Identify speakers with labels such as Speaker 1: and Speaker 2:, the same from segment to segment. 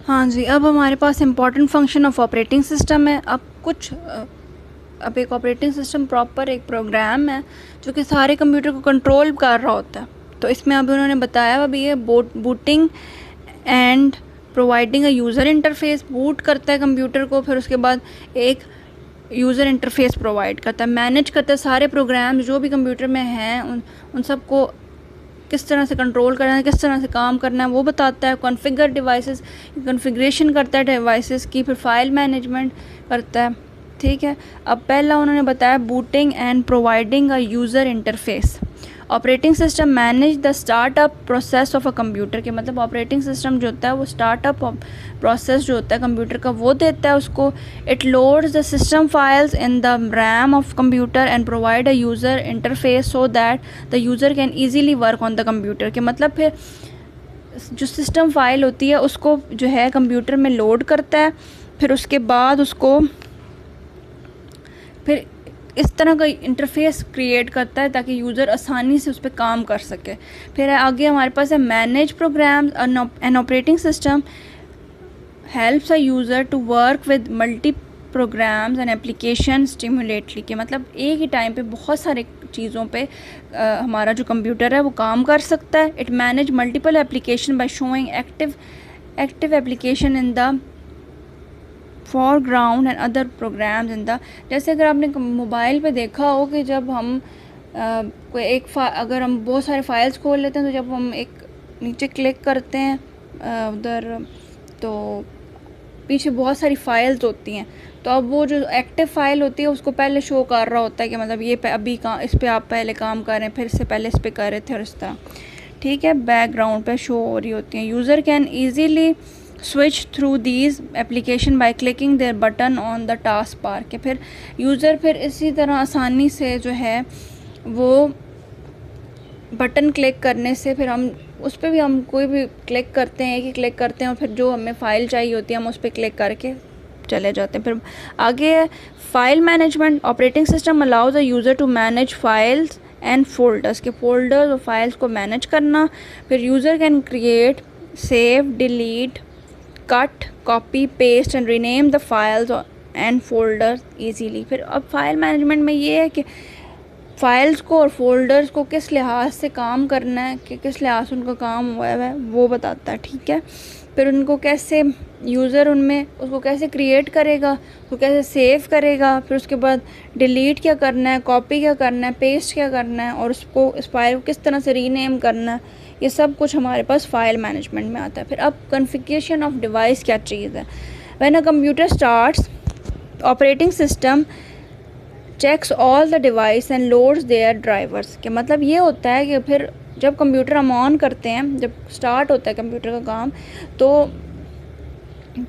Speaker 1: हाँ जी, अब हमारे पास important function of operating system है। अब एक ऑपरेटिंग सिस्टम प्रॉपर एक प्रोग्राम है जो कि सारे कंप्यूटर को कंट्रोल कर रहा होता है। तो इसमें अभी उन्होंने बताया अभी ये booting and providing a user interface, boot करता है कंप्यूटर को, फिर उसके बाद एक यूज़र इंटरफेस प्रोवाइड करता है, मैनेज करता है सारे प्रोग्राम्स जो भी कंप्यूटर में हैं, उन सबको किस तरह से कंट्रोल करना है, किस तरह से काम करना है वो बताता है। कॉन्फ़िगर डिवाइसेस, कॉन्फ़िगरेशन करता है डिवाइसेस की, फिर फाइल मैनेजमेंट करता है। ठीक है, अब पहला उन्होंने बताया booting and providing a user interface. Operating system manage the startup process of a computer, के मतलब ऑपरेटिंग सिस्टम जो होता है वो स्टार्टअप प्रोसेस जो होता है कंप्यूटर का वो देता है उसको। It loads the system files in the RAM of computer and provide a user interface so that the user can easily work on the computer, के मतलब फिर जो सिस्टम फाइल होती है उसको जो है कंप्यूटर में लोड करता है, फिर उसके बाद उसको फिर इस तरह का इंटरफेस क्रिएट करता है ताकि यूज़र आसानी से उस पर काम कर सके। फिर आगे हमारे पास है manage program. An operating system helps a user to work with multi programs and application simultaneously, के मतलब एक ही टाइम पे बहुत सारे चीज़ों पे हमारा जो कंप्यूटर है वो काम कर सकता है। It manage multiple application by showing active application in the foreground and other programs in the, जैसे अगर आपने मोबाइल पे देखा हो कि जब हम कोई अगर हम बहुत सारे फाइल्स खोल लेते हैं तो जब हम एक नीचे क्लिक करते हैं उधर तो पीछे बहुत सारी फाइल्स होती हैं, तो अब वो जो एक्टिव फाइल होती है उसको पहले शो कर रहा होता है कि मतलब ये अभी इस पर आप पहले काम कर रहे हैं, फिर इससे पहले इस पर कर रहे थे और इस तरह। ठीक है, बैकग्राउंड पे शो हो रही होती हैं। User can easily switch through these application by clicking their button on the task bar, के फिर यूज़र फिर इसी तरह आसानी से जो है वो बटन क्लिक करने से फिर हम उस पर भी हम कोई भी क्लिक करते हैं कि क्लिक करते हैं और फिर जो हमें फ़ाइल चाहिए होती है हम उस पर क्लिक करके चले जाते हैं। फिर आगे है file management. Operating system allows the user to manage files and folders, के फोल्डर्स और फाइल्स को मैनेज करना। फिर user can create, save, delete, cut, copy, paste and rename the files and folders easily. फिर अब फाइल मैनेजमेंट में ये है कि फ़ाइल्स को और फोल्डर्स को किस लिहाज से काम करना है, कि किस लिहाज से उनका काम हुआ है वो बताता है। ठीक है, फिर उनको कैसे यूज़र उनमें उसको कैसे क्रिएट करेगा, उसको कैसे सेव करेगा, फिर उसके बाद डिलीट क्या करना है, कॉपी क्या करना है, पेस्ट क्या करना है और उसको इस फाइल को किस तरह से रीनेम करना है, ये सब कुछ हमारे पास फाइल मैनेजमेंट में आता है। फिर अब कॉन्फ़िगरेशन ऑफ डिवाइस क्या चीज़ है। When a computer starts, operating system checks all the device and loads their drivers, के मतलब ये होता है कि फिर जब कंप्यूटर हम ऑन करते हैं, जब स्टार्ट होता है कंप्यूटर का काम, तो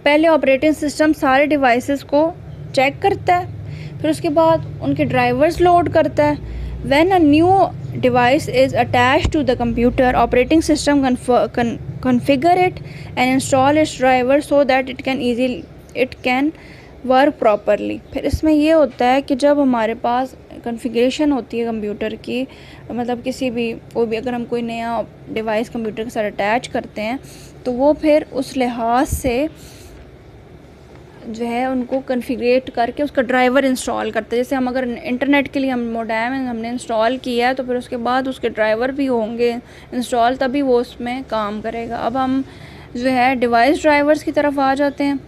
Speaker 1: पहले ऑपरेटिंग सिस्टम सारे डिवाइसेस को चेक करता है, फिर उसके बाद उनके ड्राइवर्स लोड करता है। When a new device is attached to the computer, operating system configure it and install its driver so that it can work properly. फिर इसमें ये होता है कि जब हमारे पास कॉन्फ़िगरेशन होती है कंप्यूटर की, मतलब कोई भी अगर हम कोई नया डिवाइस कंप्यूटर के साथ अटैच करते हैं तो वो फिर उस लिहाज से जो है उनको कॉन्फ़िगरेट करके उसका ड्राइवर इंस्टॉल करते हैं। जैसे हम अगर इंटरनेट के लिए हम मोडेम हमने इंस्टॉल किया है तो फिर उसके बाद उसके ड्राइवर भी होंगे इंस्टॉल, तभी वो उसमें काम करेगा। अब हम जो है डिवाइस ड्राइवर्स की तरफ आ जाते हैं।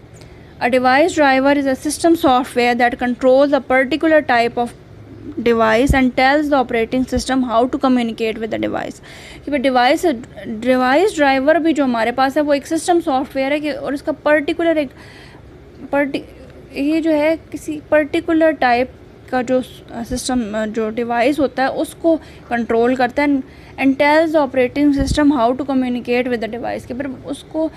Speaker 1: A device driver is a system software that controls a particular type of device and tells the operating system how to communicate with the device। कि भाई डिवाइस ड्राइवर भी जो हमारे पास है वो एक सिस्टम सॉफ्टवेयर है कि और इसका ये जो है किसी पर्टिकुलर टाइप का जो सिस्टम जो डिवाइस होता है उसको कंट्रोल करता है and tells the operating system how to communicate with the device, के फिर उसको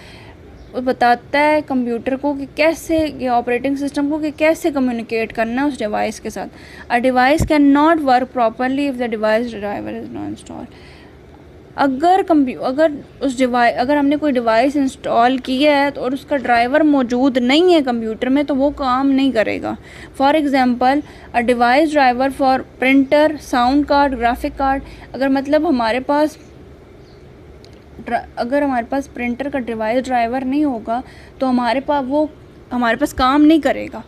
Speaker 1: बताता है कंप्यूटर को कि कैसे, ये ऑपरेटिंग सिस्टम को कि कैसे कम्युनिकेट करना है उस डिवाइस के साथ। A device can not work properly if the device driver is not install. अगर हमने कोई डिवाइस इंस्टॉल किया है तो और उसका ड्राइवर मौजूद नहीं है कंप्यूटर में तो वो काम नहीं करेगा। For example a device driver for printer, sound card, graphic card, अगर मतलब हमारे पास अगर हमारे पास प्रिंटर का डिवाइस ड्राइवर नहीं होगा तो हमारे पास काम नहीं करेगा,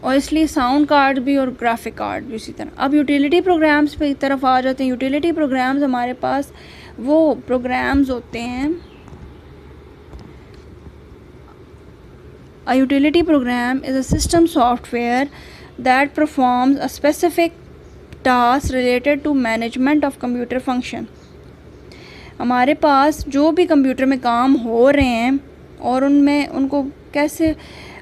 Speaker 1: और इसलिए साउंड कार्ड भी और ग्राफिक कार्ड भी इसी तरह। अब यूटिलिटी प्रोग्राम्स पे तरफ आ जाते हैं। यूटिलिटी प्रोग्राम्स हमारे पास वो प्रोग्राम्स होते हैं। A utility program is a system software that performs a specific task related to management of computer function. हमारे पास जो भी कंप्यूटर में काम हो रहे हैं और उनमें उनको कैसे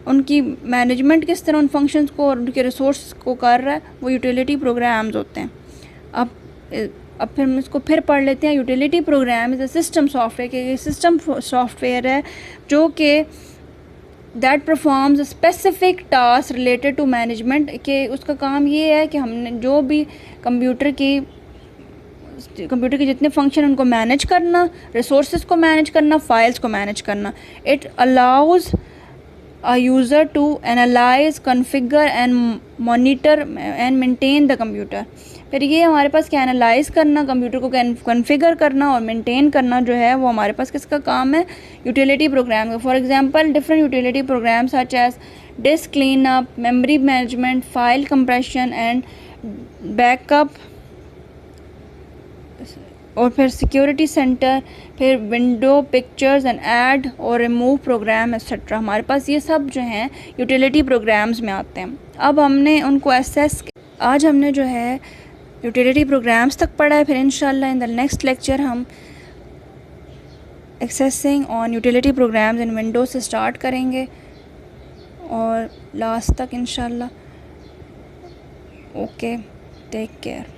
Speaker 1: उनकी मैनेजमेंट किस तरह उन फंक्शंस को और उनके रिसोर्स को कर रहा है, वो यूटिलिटी प्रोग्राम्स होते हैं। अब फिर हम इसको फिर पढ़ लेते हैं। Utility program is a system software, कि सिस्टम सॉफ्टवेयर है जो कि that performs a specific task related to management, कि उसका काम ये है कि हमने जो भी कंप्यूटर के जितने फंक्शन उनको मैनेज करना, रिसोर्सेज को मैनेज करना, फाइल्स को मैनेज करना। It allows a user to analyze, configure and monitor and maintain the computer। फिर ये हमारे पास क्या एनालाइज करना, कंप्यूटर को कॉन्फ़िगर करना और मेंटेन करना जो है वो हमारे पास किसका काम है, यूटिलिटी प्रोग्राम का। For example different utility program such as disk clean up, memory management, file compression and backup, और फिर सिक्योरिटी सेंटर, फिर विंडो पिक्चर्स एंड ऐड और रिमूव प्रोग्राम एक्सेट्रा। हमारे पास ये सब जो हैं यूटिलिटी प्रोग्राम्स में आते हैं। अब हमने उनको आज हमने जो है यूटिलिटी प्रोग्राम्स तक पढ़ा है। फिर इंशाल्लाह इन द नेक्स्ट लेक्चर हम accessing on utility programs in Windows से स्टार्ट करेंगे और लास्ट तक इंशाल्लाह। Okay, take care.